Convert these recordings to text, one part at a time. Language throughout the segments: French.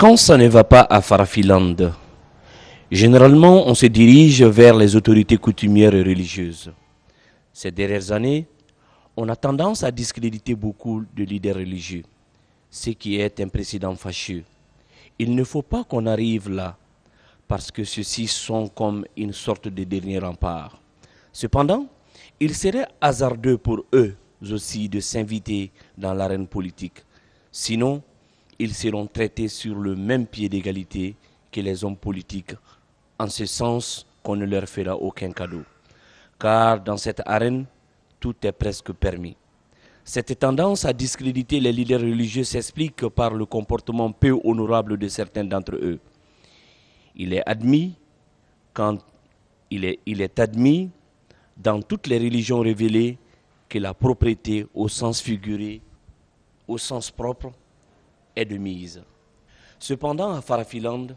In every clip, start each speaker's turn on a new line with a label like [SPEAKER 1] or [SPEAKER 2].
[SPEAKER 1] Quand ça ne va pas à Farafiland, généralement on se dirige vers les autorités coutumières et religieuses. Ces dernières années, on a tendance à discréditer beaucoup de leaders religieux, ce qui est un précédent fâcheux. Il ne faut pas qu'on arrive là, parce que ceux-ci sont comme une sorte de dernier rempart. Cependant, il serait hasardeux pour eux aussi de s'inviter dans l'arène politique. Sinon, ils seront traités sur le même pied d'égalité que les hommes politiques, en ce sens qu'on ne leur fera aucun cadeau. Car dans cette arène, tout est presque permis. Cette tendance à discréditer les leaders religieux s'explique par le comportement peu honorable de certains d'entre eux. Il est admis dans toutes les religions révélées que la propriété au sens figuré, au sens propre, est de mise. Cependant, à Farafiland,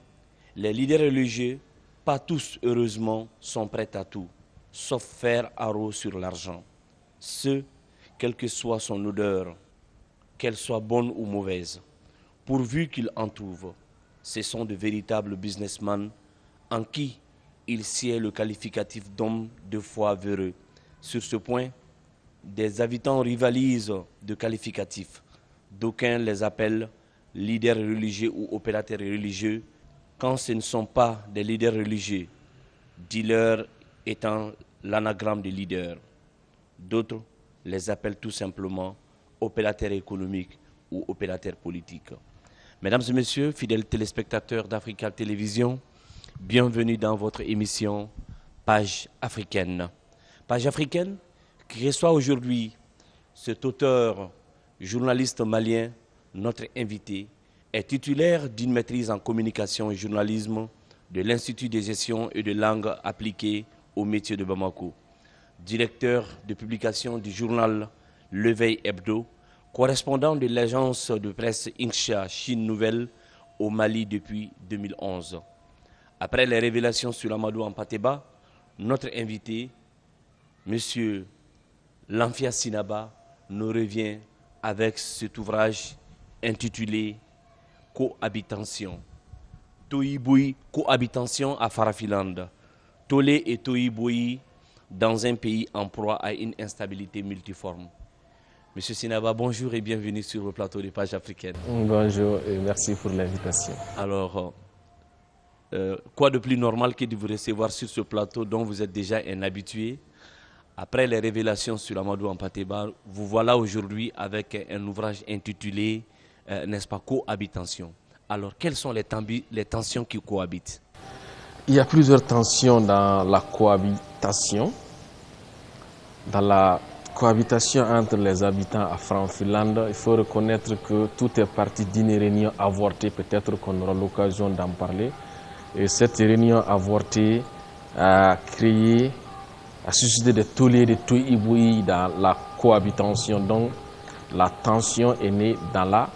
[SPEAKER 1] les leaders religieux, pas tous heureusement, sont prêts à tout, sauf faire haro sur l'argent. Ce, quelle que soit son odeur, qu'elle soit bonne ou mauvaise, pourvu qu'ils en trouvent. Ce sont de véritables businessmen en qui il sied le qualificatif d'homme de foi véreux. Sur ce point, des habitants rivalisent de qualificatifs. D'aucuns les appellent leaders religieux ou opérateurs religieux, quand ce ne sont pas des leaders religieux, dealers étant l'anagramme de leader. D'autres les appellent tout simplement opérateurs économiques ou opérateurs politiques. Mesdames et messieurs, fidèles téléspectateurs d'Africa Télévision, bienvenue dans votre émission Page africaine. Page africaine qui reçoit aujourd'hui cet auteur, journaliste malien, notre invité, est titulaire d'une maîtrise en communication et journalisme de l'Institut de gestion et de langue appliquée au métier de Bamako, directeur de publication du journal L'Éveil Hebdo, correspondant de l'agence de presse Incha Chine Nouvelle au Mali depuis 2011. Après les révélations sur Amadou Hampâté-Bâ, notre invité, M. Lamfia Sinaba, nous revient avec cet ouvrage intitulé Cohabitation. Toyiboui, cohabitation à Farafiland. Tolé et Toyiboui dans un pays en proie à une instabilité multiforme. Monsieur Sinaba, bonjour et bienvenue sur le plateau des Pages africaines.
[SPEAKER 2] Bonjour et merci pour l'invitation.
[SPEAKER 1] Alors, quoi de plus normal que de vous recevoir sur ce plateau dont vous êtes déjà un habitué. Après les révélations sur Amadou Hampâté-Bâ, vous voilà aujourd'hui avec un ouvrage intitulé, n'est-ce pas, Cohabitation. Alors, quelles sont les tensions qui cohabitent?
[SPEAKER 2] Il y a plusieurs tensions dans la cohabitation. Dans la cohabitation entre les habitants à Farafiland, il faut reconnaître que tout est parti d'une réunion avortée, peut-être qu'on aura l'occasion d'en parler. Et cette réunion avortée a suscité des tollés, des tohu-bohu dans la cohabitation. Donc la tension est née dans la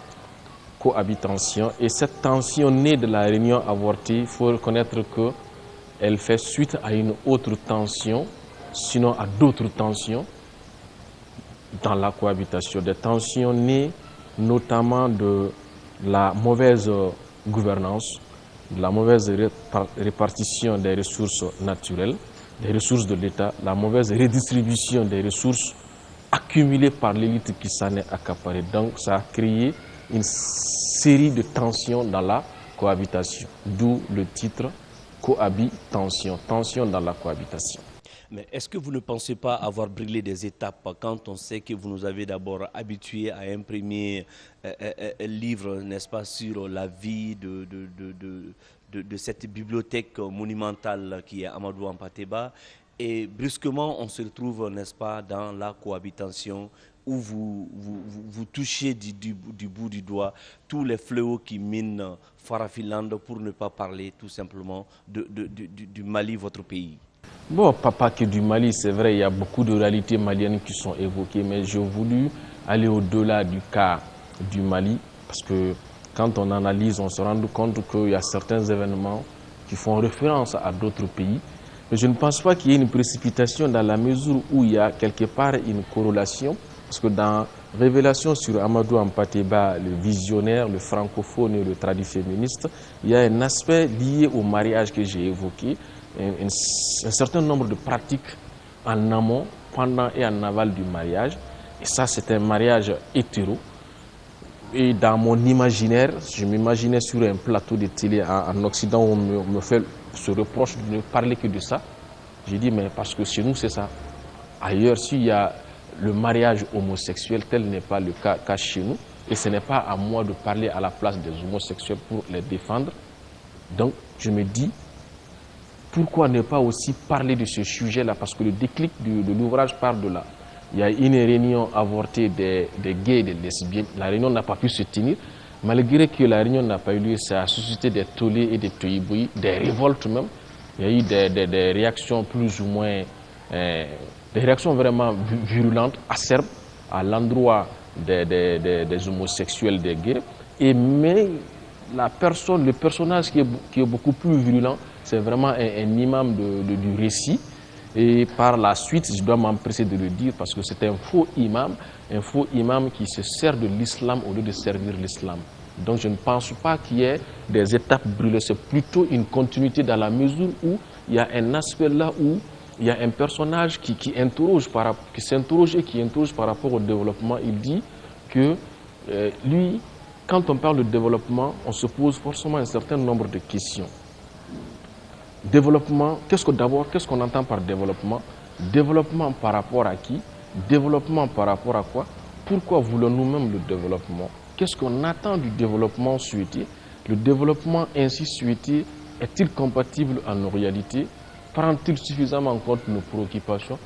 [SPEAKER 2] cohabitation. Et cette tension née de la réunion avortée, il faut reconnaître qu'elle fait suite à une autre tension, sinon à d'autres tensions dans la cohabitation. Des tensions nées notamment de la mauvaise gouvernance, de la mauvaise répartition des ressources naturelles, des ressources de l'État, la mauvaise redistribution des ressources accumulées par l'élite qui s'en est accaparée. Donc ça a créé une série de tensions dans la cohabitation, d'où le titre Cohabitation, tension dans la cohabitation.
[SPEAKER 1] Mais est-ce que vous ne pensez pas avoir brûlé des étapes quand on sait que vous nous avez d'abord habitués à imprimer un livre, n'est-ce pas, sur la vie de cette bibliothèque monumentale qui est Amadou Hampâté-Bâ, et brusquement on se retrouve, n'est-ce pas, dans la cohabitation où vous touchez du bout du doigt tous les fléaux qui minent Farafiland, pour ne pas parler tout simplement du Mali, votre pays.
[SPEAKER 2] Bon, pas que du Mali, c'est vrai, il y a beaucoup de réalités maliennes qui sont évoquées, mais j'ai voulu aller au-delà du cas du Mali, parce que quand on analyse, on se rend compte qu'il y a certains événements qui font référence à d'autres pays. Mais je ne pense pas qu'il y ait une précipitation dans la mesure où il y a quelque part une corrélation Parce que dans Révélation sur Amadou Hampâté-Bâ, le visionnaire, le francophone et le tradiféministe, il y a un aspect lié au mariage que j'ai évoqué, un certain nombre de pratiques en amont, pendant et en aval du mariage. Et ça, c'est un mariage hétéro. Et dans mon imaginaire, je m'imaginais sur un plateau de télé en Occident où on me fait ce reproche de ne parler que de ça. J'ai dit, mais parce que chez nous, c'est ça. Ailleurs, s'il y a le mariage homosexuel, tel n'est pas le cas chez nous. Et ce n'est pas à moi de parler à la place des homosexuels pour les défendre. Donc, je me dis, pourquoi ne pas aussi parler de ce sujet-là? Parce que le déclic de l'ouvrage part de là. Il y a une réunion avortée des gays et des lesbiennes. La réunion n'a pas pu se tenir. Malgré que la réunion n'a pas eu lieu, ça a suscité des tollés et des tollibouis, des révoltes même. Il y a eu des réactions plus ou moins, des réactions vraiment virulentes, acerbes, à l'endroit des homosexuels, des gays. Mais le personnage qui est beaucoup plus virulent, c'est vraiment un imam du récit. Et par la suite, je dois m'empresser de le dire parce que c'est un faux imam qui se sert de l'islam au lieu de servir l'islam. Donc je ne pense pas qu'il y ait des étapes brûlées, c'est plutôt une continuité dans la mesure où il y a un aspect là où il y a un personnage qui s'interroge et qui interroge par rapport au développement. Il dit que lui, quand on parle de développement, on se pose forcément un certain nombre de questions. Développement, qu'est-ce qu'on entend par développement? Développement par rapport à qui? Développement par rapport à quoi? Pourquoi voulons-nous même le développement? Qu'est-ce qu'on attend du développement souhaité? Le développement ainsi souhaité est-il compatible à nos réalités? Prend-il suffisamment en compte nos préoccupations?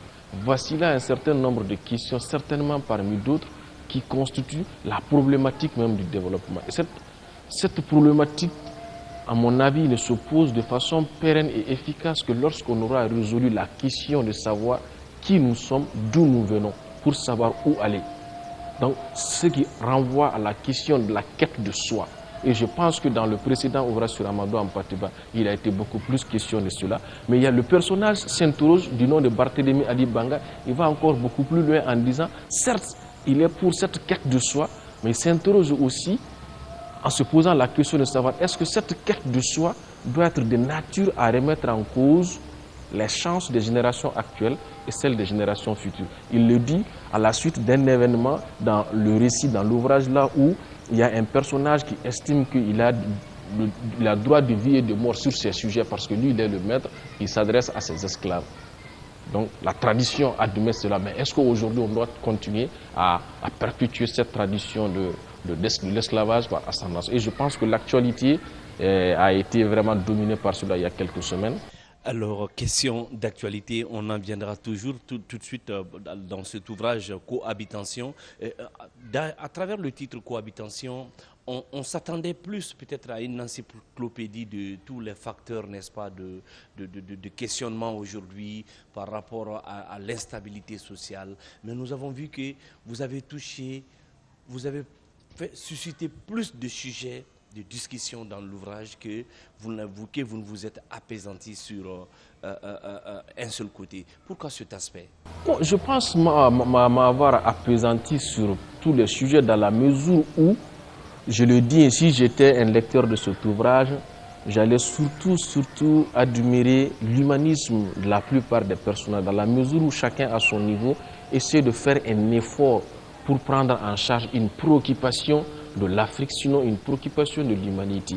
[SPEAKER 2] Voici là un certain nombre de questions, certainement parmi d'autres, qui constituent la problématique même du développement. Et cette problématique, à mon avis, ne se pose de façon pérenne et efficace que lorsqu'on aura résolu la question de savoir qui nous sommes, d'où nous venons, pour savoir où aller. Donc, ce qui renvoie à la question de la quête de soi. Et je pense que dans le précédent ouvrage sur Amadou Hampâté-Bâ, il a été beaucoup plus question de cela. Mais il y a le personnage s'interroge du nom de Barthélémy Ali Banga. Il va encore beaucoup plus loin en disant, certes, il est pour cette quête de soi, mais il s'interroge aussi en se posant la question de savoir est-ce que cette quête de soi doit être de nature à remettre en cause les chances des générations actuelles et celles des générations futures. Il le dit à la suite d'un événement dans le récit, dans l'ouvrage là où il y a un personnage qui estime qu'il a le droit de vie et de mort sur ces sujets parce que lui il est le maître, il s'adresse à ses esclaves. Donc la tradition admet cela, mais est-ce qu'aujourd'hui on doit continuer à perpétuer cette tradition de l'esclavage par ascendance? Et je pense que l'actualité a été vraiment dominée par cela il y a quelques semaines.
[SPEAKER 1] Alors, question d'actualité, on en viendra toujours tout de suite dans cet ouvrage Cohabitation. À travers le titre Cohabitation, on s'attendait plus peut-être à une encyclopédie de tous les facteurs, n'est-ce pas, de questionnement aujourd'hui par rapport à l'instabilité sociale. Mais nous avons vu que vous avez suscité plus de sujets de discussion dans l'ouvrage que vous ne vous êtes apaisanti sur un seul côté. Pourquoi cet aspect?
[SPEAKER 2] Bon, je pense m'avoir apaisanti sur tous les sujets dans la mesure où, je le dis ainsi, j'étais un lecteur de cet ouvrage, j'allais surtout admirer l'humanisme de la plupart des personnages, dans la mesure où chacun à son niveau essaie de faire un effort pour prendre en charge une préoccupation de l'Afrique, sinon une préoccupation de l'humanité,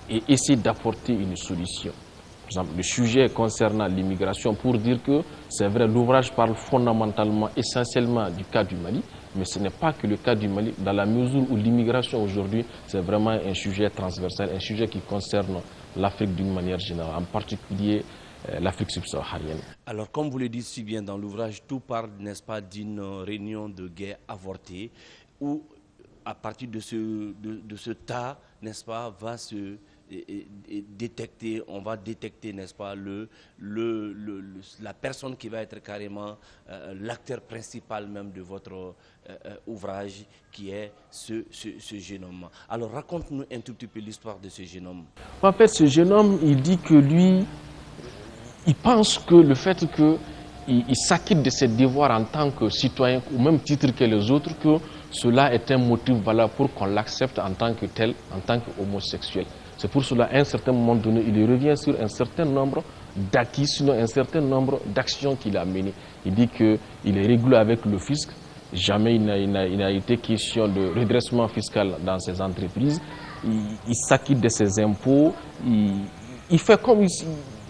[SPEAKER 2] et essayer d'apporter une solution. Par exemple, le sujet concernant l'immigration, pour dire que c'est vrai, l'ouvrage parle fondamentalement, essentiellement du cas du Mali, mais ce n'est pas que le cas du Mali, dans la mesure où l'immigration aujourd'hui, c'est vraiment un sujet transversal, un sujet qui concerne l'Afrique d'une manière générale, en particulier l'Afrique subsaharienne.
[SPEAKER 1] Alors, comme vous le dites si bien dans l'ouvrage, tout parle, n'est-ce pas, d'une réunion de guerre avortée, où à partir de ce tas, n'est-ce pas, va se détecter, on va détecter, n'est-ce pas, la personne qui va être carrément l'acteur principal même de votre ouvrage, qui est ce jeune homme. Alors, raconte-nous un tout petit peu l'histoire de ce jeune homme.
[SPEAKER 2] En fait, ce jeune homme, il dit que lui, il pense que le fait il s'acquitte de ses devoirs en tant que citoyen, au même titre que les autres, que cela est un motif valable pour qu'on l'accepte en tant que tel, en tant qu'homosexuel. C'est pour cela, à un certain moment donné, il revient sur un certain nombre d'acquis, sinon un certain nombre d'actions qu'il a menées. Il dit qu'il est régulé avec le fisc. Jamais il n'a été question de redressement fiscal dans ses entreprises. Il s'acquitte de ses impôts. Il fait comme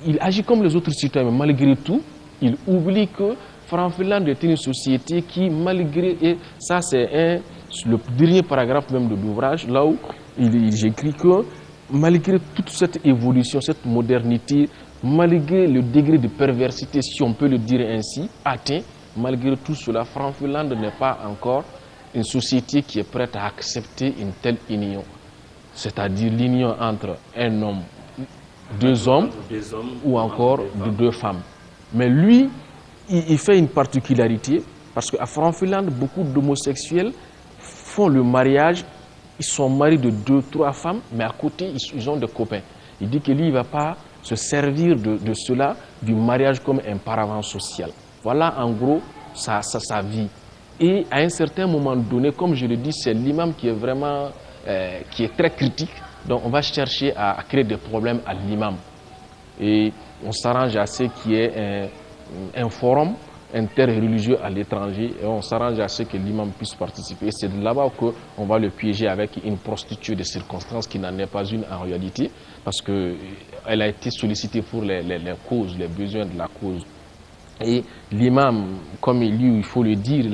[SPEAKER 2] il agit comme les autres citoyens, mais malgré tout, il oublie que Franc-Finlande est une société qui, malgré, et ça c'est le dernier paragraphe même de l'ouvrage, là où j'écris que malgré toute cette évolution, cette modernité, malgré le degré de perversité, si on peut le dire ainsi, atteint, malgré tout cela, Franc-Finlande n'est pas encore une société qui est prête à accepter une telle union. C'est-à-dire l'union entre un homme, deux hommes ou encore deux femmes. Mais lui, il fait une particularité parce qu'à Franc-Finlande, beaucoup d'homosexuels font le mariage, ils sont mariés de 2, 3 femmes, mais à côté, ils ont des copains. Il dit que lui, il ne va pas se servir de cela, du mariage comme un paravent social. Voilà en gros sa vie. Et à un certain moment donné, comme je le dis, c'est l'imam qui est vraiment qui est très critique. Donc on va chercher à créer des problèmes à l'imam. Et on s'arrange à ce qu'il y ait un forum interreligieux à l'étranger et on s'arrange à ce que l'imam puisse participer. C'est de là-bas qu'on va le piéger avec une prostituée de circonstances qui n'en est pas une en réalité parce qu'elle a été sollicitée pour les causes, les besoins de la cause. Et l'imam, comme il faut le dire,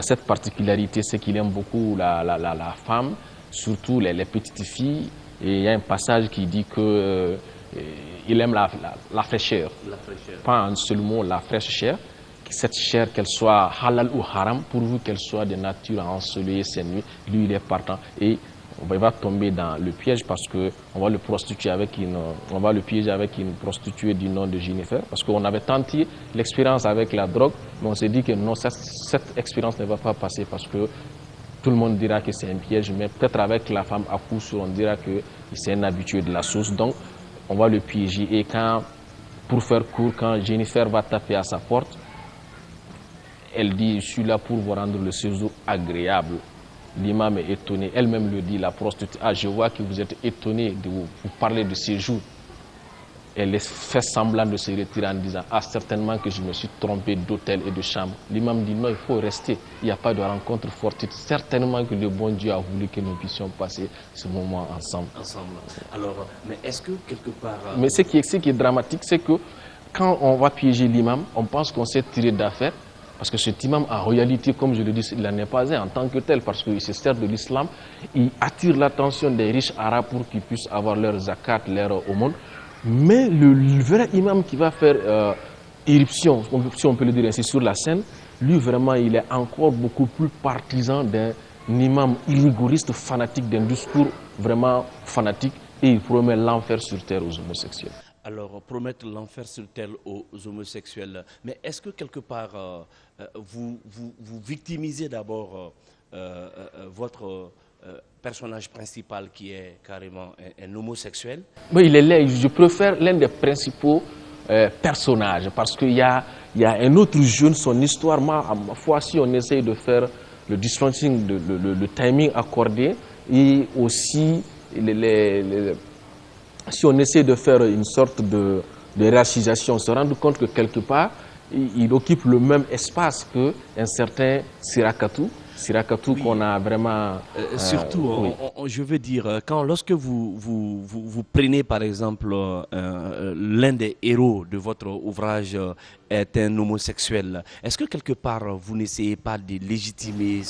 [SPEAKER 2] cette particularité, c'est qu'il aime beaucoup la femme, surtout les petites filles. Et il y a un passage qui dit que il aime la fraîcheur. Pas un seul mot, la fraîche chair. Cette chair, qu'elle soit halal ou haram, pourvu qu'elle soit de nature à ensoleiller ses nuits, lui il est partant. Et il va tomber dans le piège parce qu'on va le prostituer on va le piéger avec une prostituée du nom de Jennifer. Parce qu'on avait tenté l'expérience avec la drogue, mais on s'est dit que non, cette expérience ne va pas passer parce que tout le monde dira que c'est un piège, mais peut-être avec la femme à coup sûr, on dira que c'est un habitué de la sauce. Donc, on va le piéger. Et pour faire court, quand Jennifer va taper à sa porte, elle dit, je suis là pour vous rendre le séjour agréable. L'imam est étonné. Elle-même le dit, la prostituée. Ah, je vois que vous êtes étonné de vous parler de séjour. Elle fait semblant de se retirer en disant, ah, certainement que je me suis trompé d'hôtel et de chambre. L'imam dit, non, il faut rester. Il n'y a pas de rencontre fortuite. Certainement que le bon Dieu a voulu que nous puissions passer ce moment ensemble.
[SPEAKER 1] Alors, mais est-ce que quelque part...
[SPEAKER 2] Mais ce qui est dramatique, c'est que quand on va piéger l'imam, on pense qu'on s'est tiré d'affaire. Parce que cet imam, en réalité, comme je le dis, il n'en est pas un en tant que tel, parce qu'il se sert de l'islam, il attire l'attention des riches arabes pour qu'ils puissent avoir leur zakat, leur aumône. Mais le vrai imam qui va faire irruption, si on peut le dire ainsi, sur la scène, lui vraiment, il est encore beaucoup plus partisan d'un imam rigoriste, fanatique, d'un discours vraiment fanatique, et il promet l'enfer sur terre aux homosexuels.
[SPEAKER 1] Alors, promettre l'enfer sur terre aux homosexuels. Mais est-ce que quelque part, vous victimisez d'abord votre personnage principal qui est carrément un homosexuel?
[SPEAKER 2] Oui, je préfère l'un des principaux personnages parce qu'il y a un autre jeune, son histoire, à ma foi, si on essaye de faire le distancing, le timing accordé et aussi si on essaie de faire une sorte de racisation, on se rend compte que quelque part, il occupe le même espace qu'un certain Sirakatou oui. Qu'on a vraiment...
[SPEAKER 1] surtout, oui. Je veux dire, lorsque vous prenez par exemple l'un des héros de votre ouvrage est un homosexuel, est-ce que quelque part vous n'essayez pas de légitimer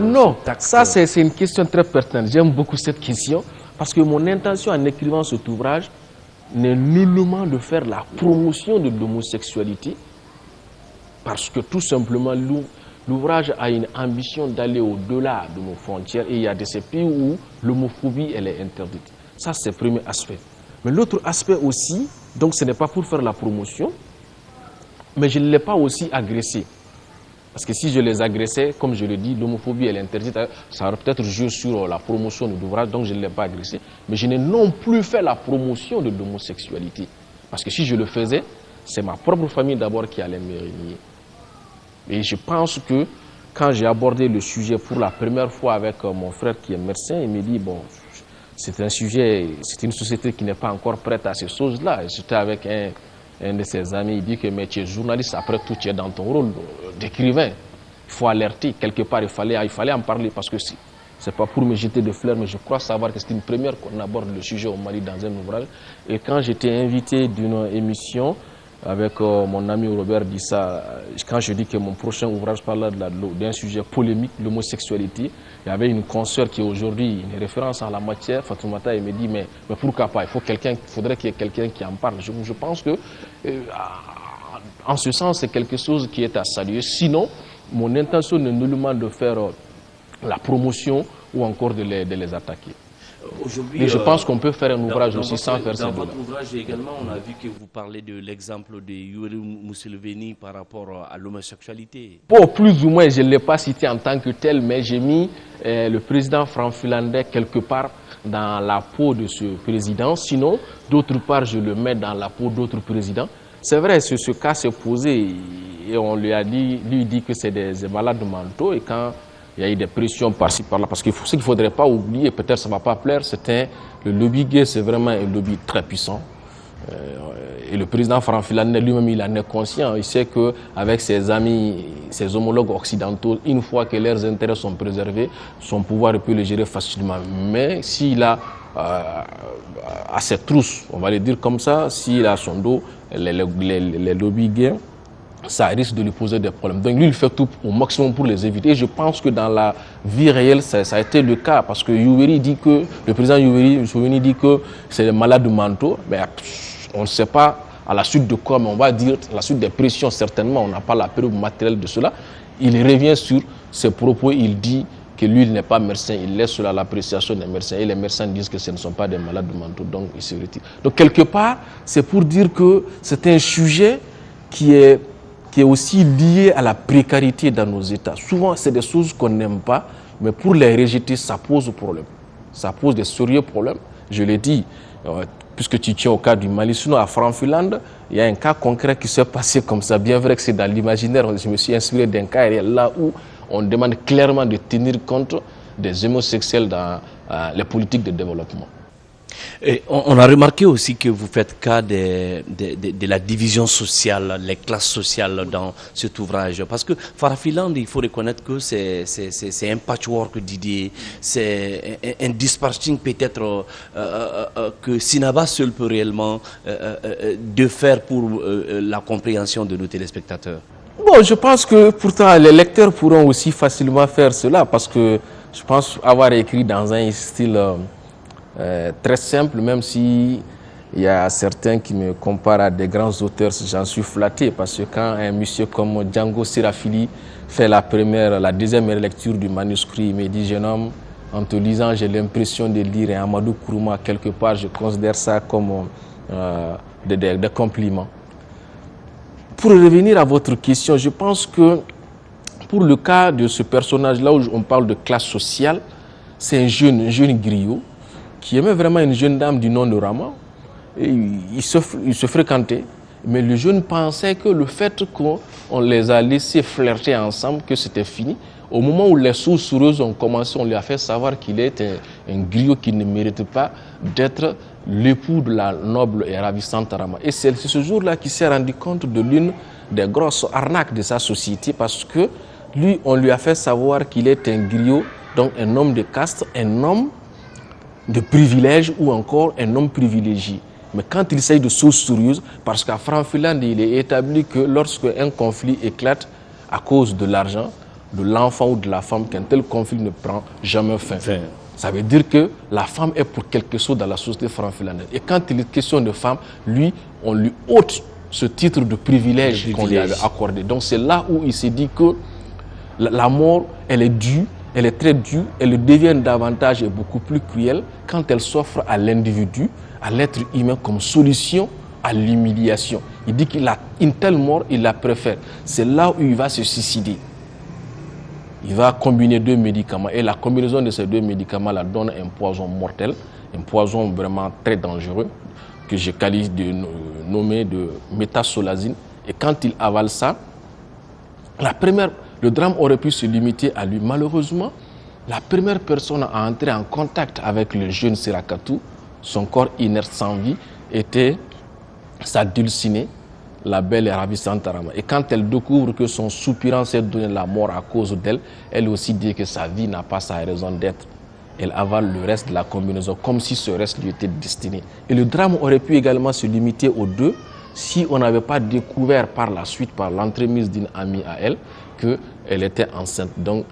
[SPEAKER 2] non, ça c'est une question très pertinente. J'aime beaucoup cette question. Parce que mon intention en écrivant cet ouvrage n'est nullement de faire la promotion de l'homosexualité, parce que tout simplement l'ouvrage a une ambition d'aller au-delà de nos frontières et il y a de ces pays où l'homophobie elle est interdite. Ça c'est le premier aspect. Mais l'autre aspect aussi, donc ce n'est pas pour faire la promotion, mais je ne l'ai pas aussi agressé. Parce que si je les agressais, comme je le dis, l'homophobie elle est interdite, ça aurait peut-être joué sur la promotion de l'ouvrage, donc je ne l'ai pas agressé. Mais je n'ai non plus fait la promotion de l'homosexualité. Parce que si je le faisais, c'est ma propre famille d'abord qui allait me renier. Et je pense que quand j'ai abordé le sujet pour la première fois avec mon frère qui est médecin, il me dit, bon, c'est un sujet, c'est une société qui n'est pas encore prête à ces choses-là. J'étais avec un de ses amis, il dit que mais tu es journaliste, après tout tu es dans ton rôle d'écrivain. Il faut alerter, quelque part il fallait en parler parce que c'est pas pour me jeter de fleurs, mais je crois savoir que c'est une première qu'on aborde le sujet au Mali dans un ouvrage. Et quand j'étais invité d'une émission avec mon ami Robert Dissa, quand je dis que mon prochain ouvrage parle d'un sujet polémique, l'homosexualité, il y avait une consoeur qui est aujourd'hui une référence en la matière, Fatoumata, elle me dit mais pourquoi pas, il faudrait qu'il y ait quelqu'un qui en parle. Je pense que en ce sens c'est quelque chose qui est à saluer. Sinon, mon intention n'est nullement de faire la promotion ou encore de les attaquer. Et je pense qu'on peut faire un ouvrage aussi sans faire ça.
[SPEAKER 1] Dans votre ouvrage également, on a vu que vous parlez de l'exemple de Yoweri Museveni par rapport à l'homosexualité.
[SPEAKER 2] Bon, plus ou moins, je ne l'ai pas cité en tant que tel, mais j'ai mis le président franc-finlandais quelque part dans la peau de ce président. Sinon, d'autre part, je le mets dans la peau d'autres présidents. C'est vrai, ce cas s'est posé et on lui a dit, lui dit que c'est des malades mentaux et quand il y a eu des pressions par-ci par-là, parce que ce qu'il ne faudrait pas oublier, peut-être ça ne va pas plaire, le lobby gay, c'est vraiment un lobby très puissant. Et le président franc-finlandais lui-même, il en est conscient. Il sait qu'avec ses amis, ses homologues occidentaux, une fois que leurs intérêts sont préservés, son pouvoir peut le gérer facilement. Mais s'il a à ses trousses, on va le dire comme ça, s'il a son dos, les lobbies gays, ça risque de lui poser des problèmes. Donc lui, il fait tout au maximum pour les éviter. Et je pense que dans la vie réelle, ça a été le cas. Parce que le président Yoweri Museveni dit que c'est des malades mentaux. Mais on ne sait pas à la suite de quoi, mais on va dire à la suite des pressions, certainement, on n'a pas la preuve matérielle de cela. Il revient sur ses propos, il dit que lui, il n'est pas médecin, il laisse cela à l'appréciation des médecins. Et les médecins disent que ce ne sont pas des malades mentaux, donc il se retire. Donc quelque part, c'est pour dire que c'est un sujet qui est aussi lié à la précarité dans nos États. Souvent, c'est des choses qu'on n'aime pas, mais pour les rejeter, ça pose problème. Ça pose des sérieux problèmes. Je l'ai dit, puisque tu tiens au cas du Mali. Sinon, à Franc-Finlande, il y a un cas concret qui s'est passé comme ça. Bien vrai que c'est dans l'imaginaire. Je me suis inspiré d'un cas réel là où on demande clairement de tenir compte des homosexuels dans les politiques de développement.
[SPEAKER 1] Et on a remarqué aussi que vous faites cas de la division sociale, les classes sociales dans cet ouvrage. Parce que Farafiland, il faut reconnaître que c'est un patchwork d'idées, c'est un dispatching peut-être que Sinaba seul peut réellement de faire pour la compréhension de nos téléspectateurs.
[SPEAKER 2] Bon, je pense que pourtant les lecteurs pourront aussi facilement faire cela parce que je pense avoir écrit dans un style très simple, même si il y a certains qui me comparent à des grands auteurs, j'en suis flatté parce que quand un monsieur comme Django Sirafili fait la deuxième lecture du manuscrit, il me dit: jeune homme, en te lisant, j'ai l'impression de lire un Amadou Kourouma quelque part, je considère ça comme des compliments. Pour revenir à votre question, je pense que pour le cas de ce personnage-là où on parle de classe sociale, c'est un jeune griot qui aimait vraiment une jeune dame du nom de Rama. Et il se fréquentait. Mais le jeune pensait que le fait qu'on les a laissés flirter ensemble, que c'était fini. Au moment où les sources ont commencé, on lui a fait savoir qu'il était un griot qui ne méritait pas d'être l'époux de la noble et ravissante Rama. Et c'est ce jour-là qu'il s'est rendu compte de l'une des grosses arnaques de sa société parce que lui, on lui a fait savoir qu'il est un griot, donc un homme de caste, un homme de privilège ou encore un homme privilégié. Mais quand il s'agit de choses sérieuses, parce qu'à Franc-Finlande, il est établi que lorsque un conflit éclate à cause de l'argent, de l'enfant ou de la femme, qu'un tel conflit ne prend jamais fin. Ça veut dire que la femme est pour quelque chose dans la société franc-finlandaise. Et quand il est question de femme, lui, on lui ôte ce titre de privilège qu'on lui avait accordé. Donc c'est là où il s'est dit que la mort, elle est due, elle est très dure, elle devient davantage et beaucoup plus cruelle quand elle s'offre à l'individu, à l'être humain comme solution à l'humiliation. Il dit qu'il a une telle mort, il la préfère. C'est là où il va se suicider. Il va combiner 2 médicaments et la combinaison de ces 2 médicaments la donne un poison mortel, un poison vraiment très dangereux que j'ai qualifié de nommé de métasolazine. Et quand il avale ça, le drame aurait pu se limiter à lui. Malheureusement, la première personne à entrer en contact avec le jeune Sirakatou, son corps inerte sans vie, était sa dulcinée, la belle et ravissante Arama. Et quand elle découvre que son soupirant s'est donné la mort à cause d'elle, elle aussi dit que sa vie n'a pas sa raison d'être. Elle avale le reste de la combinaison comme si ce reste lui était destiné. Et le drame aurait pu également se limiter aux deux si on n'avait pas découvert par la suite, par l'entremise d'une amie à elle, qu'elle était enceinte. Donc,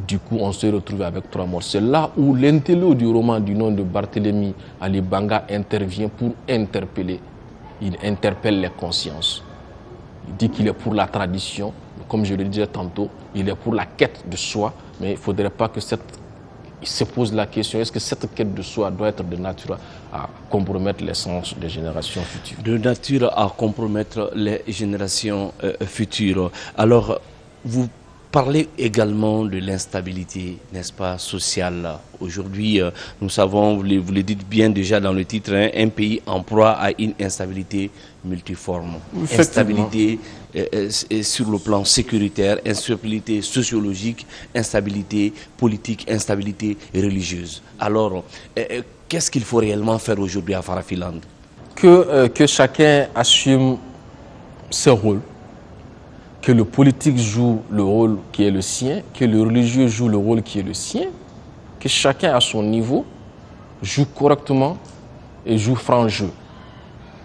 [SPEAKER 2] du coup, on se retrouve avec 3 morts. C'est là où l'intello du roman du nom de Barthélemy Ali Banga intervient pour interpeller. Il interpelle les consciences. Il dit qu'il est pour la tradition. Comme je le disais tantôt, il est pour la quête de soi. Mais il ne faudrait pas que il se pose la question, est-ce que cette quête de soi doit être de nature à compromettre l'essence des générations futures?
[SPEAKER 1] De nature à compromettre les générations futures. Alors, vous parlez également de l'instabilité, n'est-ce pas, sociale. Aujourd'hui, nous savons, vous le dites bien déjà dans le titre, hein, un pays en proie à une instabilité multiforme. Instabilité sur le plan sécuritaire, instabilité sociologique, instabilité politique, instabilité religieuse. Alors, qu'est-ce qu'il faut réellement faire aujourd'hui à Farafiland?
[SPEAKER 2] Que chacun assume ses rôles, que le politique joue le rôle qui est le sien, que le religieux joue le rôle qui est le sien, que chacun à son niveau joue correctement et joue franc jeu.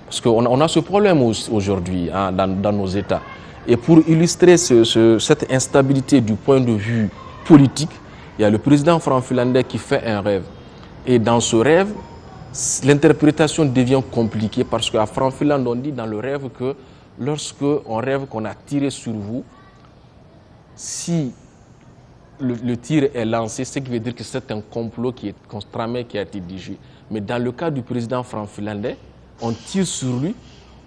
[SPEAKER 2] Parce qu'on a ce problème aujourd'hui, hein, dans nos États. Et pour illustrer cette instabilité du point de vue politique, il y a le président franc-finlandais qui fait un rêve. Et dans ce rêve, l'interprétation devient compliquée parce qu'à Franc-Finlande, on dit dans le rêve que lorsque on rêve qu'on a tiré sur vous, si le tir est lancé, ce qui veut dire que c'est un complot qui est tramé, qui a été dirigé. Mais dans le cas du président franc-finlandais, on tire sur lui.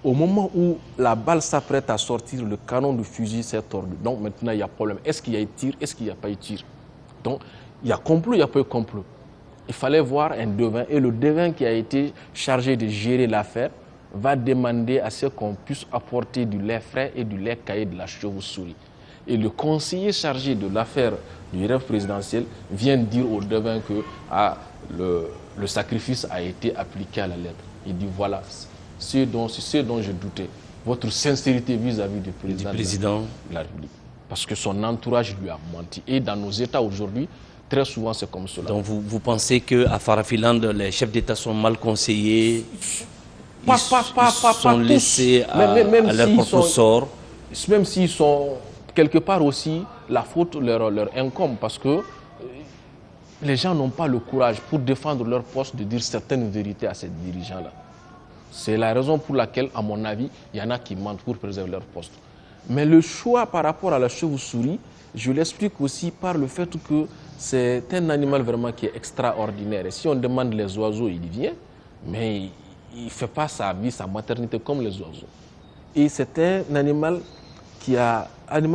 [SPEAKER 2] Au moment où la balle s'apprête à sortir, le canon de fusil s'est tordu. Donc maintenant, il y a problème. Est-ce qu'il y a eu tir? Est-ce qu'il n'y a pas eu tir? Donc, il y a complot, il n'y a pas eu complot. Il fallait voir un devin. Et le devin qui a été chargé de gérer l'affaire va demander à ce qu'on puisse apporter du lait frais et du lait caillé de la chauve-souris. Et le conseiller chargé de l'affaire du rêve présidentiel vient dire au devin que le sacrifice a été appliqué à la lettre. Il dit voilà, c'est ce dont je doutais, votre sincérité vis-à-vis du président de la République. Parce que son entourage lui a menti. Et dans nos États aujourd'hui, très souvent c'est comme cela.
[SPEAKER 1] Donc vous pensez qu'à Farafiland, les chefs d'État sont mal conseillés? Ils sont laissés à leur propre sort.
[SPEAKER 2] Même s'ils sont quelque part aussi, la faute leur incombe parce que les gens n'ont pas le courage pour défendre leur poste de dire certaines vérités à ces dirigeants-là. C'est la raison pour laquelle, à mon avis, il y en a qui mentent pour préserver leur poste. Mais le choix par rapport à la chauve-souris, je l'explique aussi par le fait que c'est un animal vraiment qui est extraordinaire. Et si on demande les oiseaux, il vient, mais il ne fait pas sa vie, sa maternité comme les oiseaux. Et c'est un animal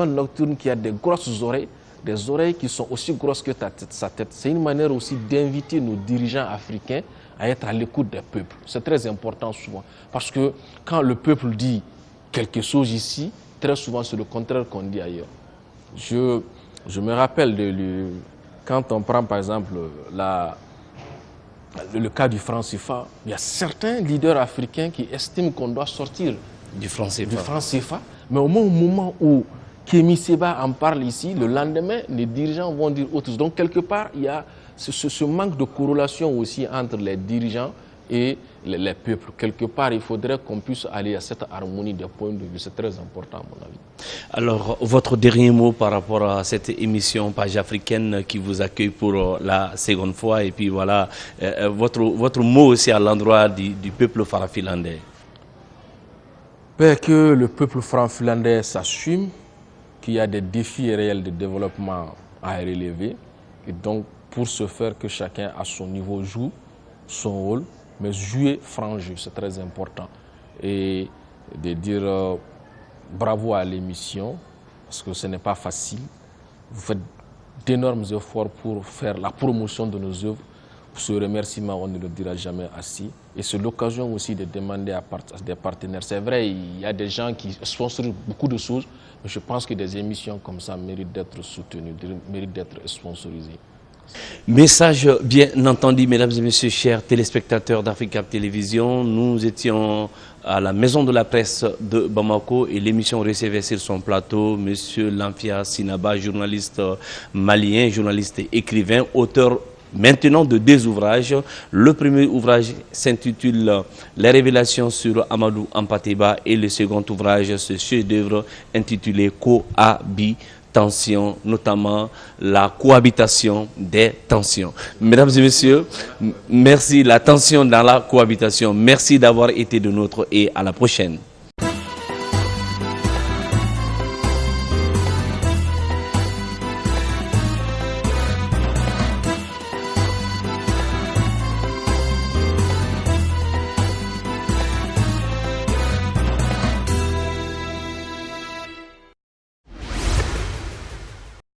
[SPEAKER 2] nocturne qui a des grosses oreilles, des oreilles qui sont aussi grosses que sa tête. C'est une manière aussi d'inviter nos dirigeants africains à être à l'écoute des peuples. C'est très important souvent. Parce que quand le peuple dit quelque chose ici, très souvent c'est le contraire qu'on dit ailleurs. Je me rappelle quand on prend par exemple le cas du franc CFA, il y a certains leaders africains qui estiment qu'on doit sortir
[SPEAKER 1] du franc
[SPEAKER 2] CFA. Mais au moment où Kémy Séba en parle ici, le lendemain, les dirigeants vont dire autre chose. Donc quelque part, il y a ce manque de corrélation aussi entre les dirigeants et les peuples. Quelque part, il faudrait qu'on puisse aller à cette harmonie des points de vue. C'est très important à mon avis.
[SPEAKER 1] Alors, votre dernier mot par rapport à cette émission Page africaine qui vous accueille pour la seconde fois. Et puis voilà, votre mot aussi à l'endroit du peuple farafilandais.
[SPEAKER 2] Que le peuple franc-finlandais s'assume qu'il y a des défis réels de développement à relever. Et donc, pour ce faire, que chacun à son niveau joue son rôle, mais jouer franc jeu, c'est très important. Et de dire bravo à l'émission, parce que ce n'est pas facile. Vous faites d'énormes efforts pour faire la promotion de nos œuvres. Ce remerciement, on ne le dira jamais assez. Et c'est l'occasion aussi de demander à des partenaires. C'est vrai, il y a des gens qui sponsorisent beaucoup de choses, mais je pense que des émissions comme ça méritent d'être soutenues, méritent d'être sponsorisées.
[SPEAKER 1] Message bien entendu, mesdames et messieurs, chers téléspectateurs d'Africa Télévision. Nous étions à la Maison de la Presse de Bamako et l'émission recevait sur son plateau monsieur Lamfia Sinaba, journaliste malien, journaliste et écrivain, auteur maintenant de 2 ouvrages. Le premier ouvrage s'intitule Les révélations sur Amadou Hampâté-Bâ et le second ouvrage, ce chef-d'œuvre intitulé Cohabitation, notamment la cohabitation des tensions. Mesdames et messieurs, merci, la tension dans la cohabitation. Merci d'avoir été de nôtre et à la prochaine.